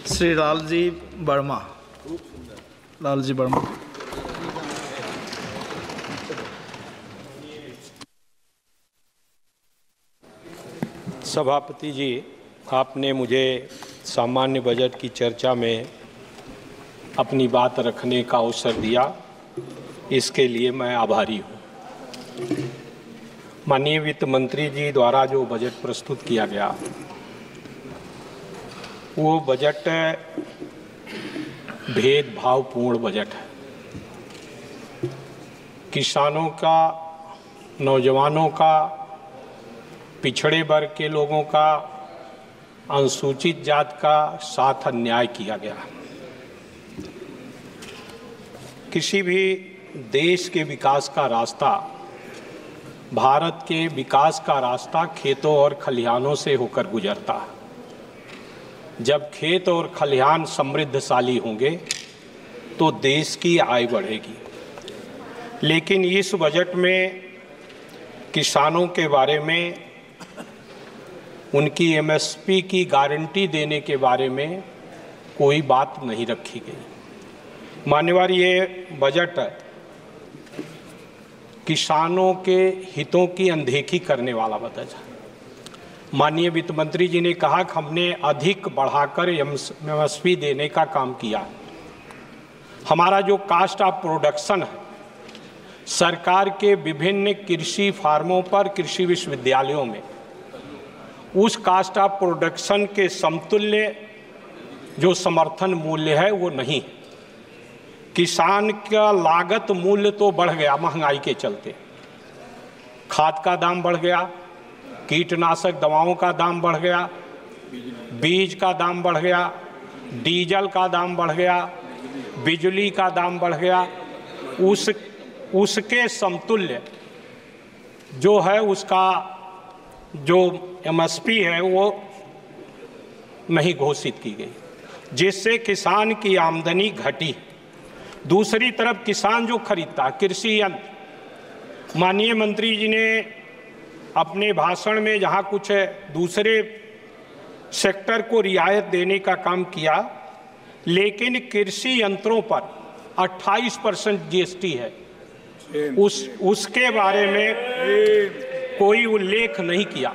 श्री लालजी वर्मा। लालजी वर्मा। सभापति जी, आपने मुझे सामान्य बजट की चर्चा में अपनी बात रखने का अवसर दिया, इसके लिए मैं आभारी हूँ। माननीय वित्त मंत्री जी द्वारा जो बजट प्रस्तुत किया गया, वो बजट भेदभावपूर्ण बजट है। किसानों का, नौजवानों का, पिछड़े वर्ग के लोगों का, अनुसूचित जाति का साथ अन्याय किया गया। किसी भी देश के विकास का रास्ता, भारत के विकास का रास्ता खेतों और खलिहानों से होकर गुजरता है। जब खेत और खलिहान समृद्धशाली होंगे तो देश की आय बढ़ेगी। लेकिन इस बजट में किसानों के बारे में, उनकी एमएसपी की गारंटी देने के बारे में कोई बात नहीं रखी गई। मान्यवर, ये बजट किसानों के हितों की अनदेखी करने वाला बजट है। माननीय वित्त मंत्री जी ने कहा कि हमने अधिक बढ़ाकर एमएसपी देने का काम किया। हमारा जो कास्ट ऑफ प्रोडक्शन है, सरकार के विभिन्न कृषि फार्मों पर, कृषि विश्वविद्यालयों में उस कास्ट ऑफ प्रोडक्शन के समतुल्य जो समर्थन मूल्य है वो नहीं। किसान का लागत मूल्य तो बढ़ गया महंगाई के चलते। खाद का दाम बढ़ गया, कीटनाशक दवाओं का दाम बढ़ गया, बीज का दाम बढ़ गया, डीजल का दाम बढ़ गया, बिजली का दाम बढ़ गया। उसके समतुल्य जो है, उसका जो एमएसपी है वो नहीं घोषित की गई, जिससे किसान की आमदनी घटी। दूसरी तरफ किसान जो खरीदता कृषि यंत्र, माननीय मंत्री जी ने अपने भाषण में जहां कुछ दूसरे सेक्टर को रियायत देने का काम किया, लेकिन कृषि यंत्रों पर 28% जीएसटी है, उसके बारे में कोई उल्लेख नहीं किया।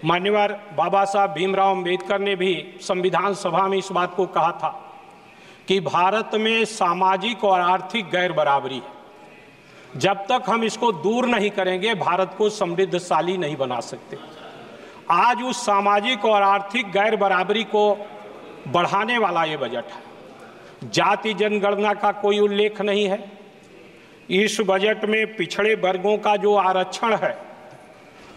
मान्यवर बाबा साहब भीमराव अंबेडकर ने भी संविधान सभा में इस बात को कहा था कि भारत में सामाजिक और आर्थिक गैर बराबरी है। जब तक हम इसको दूर नहीं करेंगे, भारत को समृद्धशाली नहीं बना सकते। आज उस सामाजिक और आर्थिक गैर बराबरी को बढ़ाने वाला ये बजट है। जाति जनगणना का कोई उल्लेख नहीं है। इस बजट में पिछड़े वर्गों का जो आरक्षण है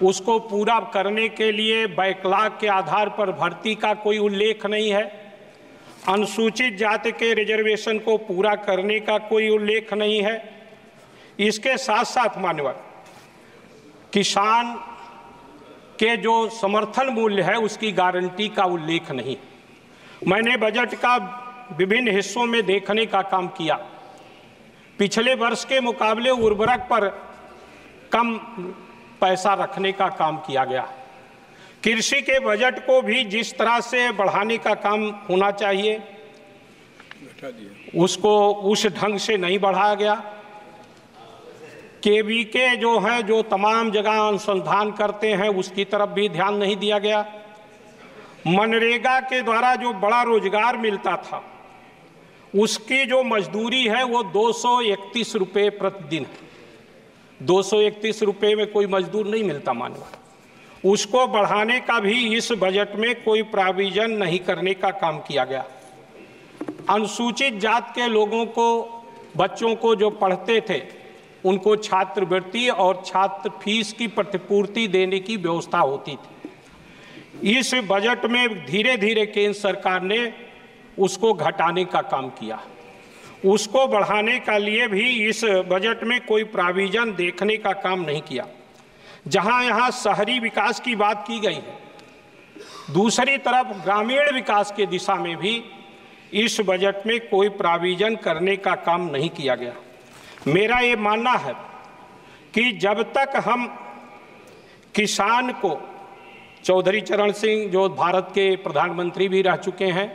उसको पूरा करने के लिए बैकलॉग के आधार पर भर्ती का कोई उल्लेख नहीं है। अनुसूचित जाति के रिजर्वेशन को पूरा करने का कोई उल्लेख नहीं है। इसके साथ साथ मान्यवर, किसान के जो समर्थन मूल्य है उसकी गारंटी का उल्लेख नहीं। मैंने बजट का विभिन्न हिस्सों में देखने का काम किया। पिछले वर्ष के मुकाबले उर्वरक पर कम पैसा रखने का काम किया गया। कृषि के बजट को भी जिस तरह से बढ़ाने का काम होना चाहिए उसको उस ढंग से नहीं बढ़ाया गया। केवीके जो है, जो तमाम जगह अनुसंधान करते हैं, उसकी तरफ भी ध्यान नहीं दिया गया। मनरेगा के द्वारा जो बड़ा रोजगार मिलता था उसकी जो मजदूरी है वो 231 रुपये प्रतिदिन है। 231 रुपये में कोई मजदूर नहीं मिलता मानव। उसको बढ़ाने का भी इस बजट में कोई प्रोविजन नहीं करने का काम किया गया। अनुसूचित जाति के लोगों को, बच्चों को जो पढ़ते थे उनको छात्रवृत्ति और छात्र फीस की प्रतिपूर्ति देने की व्यवस्था होती थी। इस बजट में धीरे धीरे केंद्र सरकार ने उसको घटाने का काम किया। उसको बढ़ाने का लिए भी इस बजट में कोई प्रोविजन देखने का काम नहीं किया। जहां यहाँ शहरी विकास की बात की गई है, दूसरी तरफ ग्रामीण विकास के दिशा में भी इस बजट में कोई प्रोविजन करने का काम नहीं किया गया। मेरा ये मानना है कि जब तक हम किसान को, चौधरी चरण सिंह जो भारत के प्रधानमंत्री भी रह चुके हैं,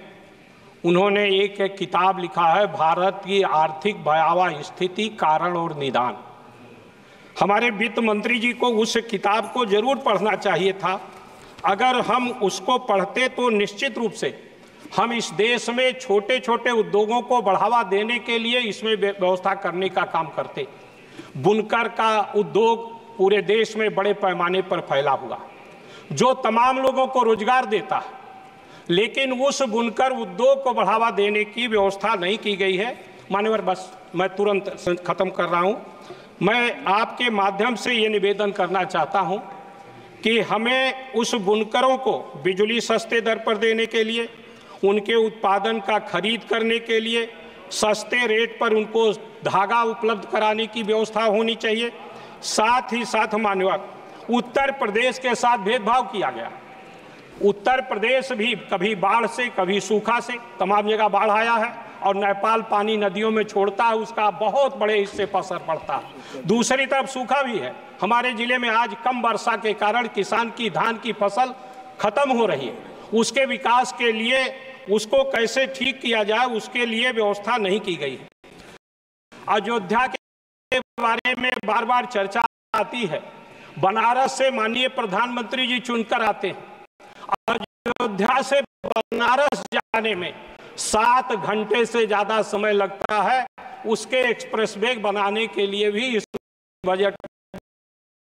उन्होंने एक किताब लिखा है, भारत की आर्थिक भयावह स्थिति, कारण और निदान। हमारे वित्त मंत्री जी को उस किताब को जरूर पढ़ना चाहिए था। अगर हम उसको पढ़ते तो निश्चित रूप से हम इस देश में छोटे छोटे उद्योगों को बढ़ावा देने के लिए इसमें व्यवस्था करने का काम करते। बुनकर का उद्योग पूरे देश में बड़े पैमाने पर फैला हुआ, जो तमाम लोगों को रोजगार देता है, लेकिन उस बुनकर उद्योग को बढ़ावा देने की व्यवस्था नहीं की गई है। मान्यवर, बस मैं तुरंत खत्म कर रहा हूं। मैं आपके माध्यम से ये निवेदन करना चाहता हूं कि हमें उस बुनकरों को बिजली सस्ते दर पर देने के लिए, उनके उत्पादन का खरीद करने के लिए सस्ते रेट पर उनको धागा उपलब्ध कराने की व्यवस्था होनी चाहिए। साथ ही साथ मान्यवर, उत्तर प्रदेश के साथ भेदभाव किया गया। उत्तर प्रदेश भी कभी बाढ़ से, कभी सूखा से, तमाम जगह बाढ़ आया है और नेपाल पानी नदियों में छोड़ता है, उसका बहुत बड़े हिस्से पर असर पड़ता है। दूसरी तरफ सूखा भी है। हमारे जिले में आज कम वर्षा के कारण किसान की धान की फसल खत्म हो रही है। उसके विकास के लिए उसको कैसे ठीक किया जाए, उसके लिए व्यवस्था नहीं की गई। अयोध्या के बारे में बार बार चर्चा आती है। बनारस से माननीय प्रधानमंत्री जी चुनकर आते हैं। अयोध्या से बनारस जाने में 7 घंटे से ज्यादा समय लगता है। उसके एक्सप्रेसवे बनाने के लिए भी इस बजट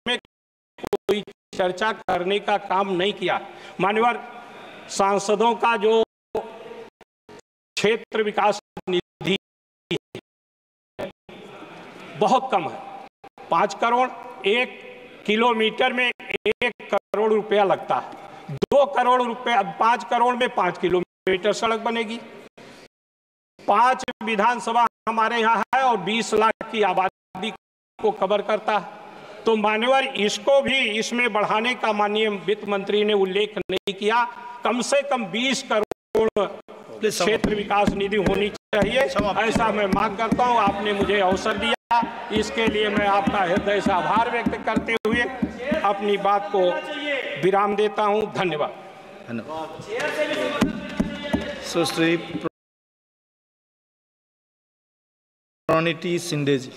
में कोई चर्चा करने का काम नहीं किया। मान्यवर, सांसदों का जो क्षेत्र विकास निधि बहुत कम है। 5 करोड़, 1 किलोमीटर में 1 करोड़ रुपया लगता है। 2 करोड़ रुपया, 5 करोड़ में 5 किलोमीटर सड़क बनेगी। 5 विधानसभा हमारे यहाँ है और 20 लाख की आबादी को कवर करता है। तो मान्यवर, इसको भी इसमें बढ़ाने का माननीय वित्त मंत्री ने उल्लेख नहीं किया। कम से कम 20 करोड़ क्षेत्र विकास निधि होनी चाहिए, ऐसा मैं मांग करता हूं। आपने मुझे अवसर दिया, इसके लिए मैं आपका हृदय से आभार व्यक्त करते हुए अपनी बात को विराम देता हूं। धन्यवाद। सुश्री प्रणीति शिंदे जी।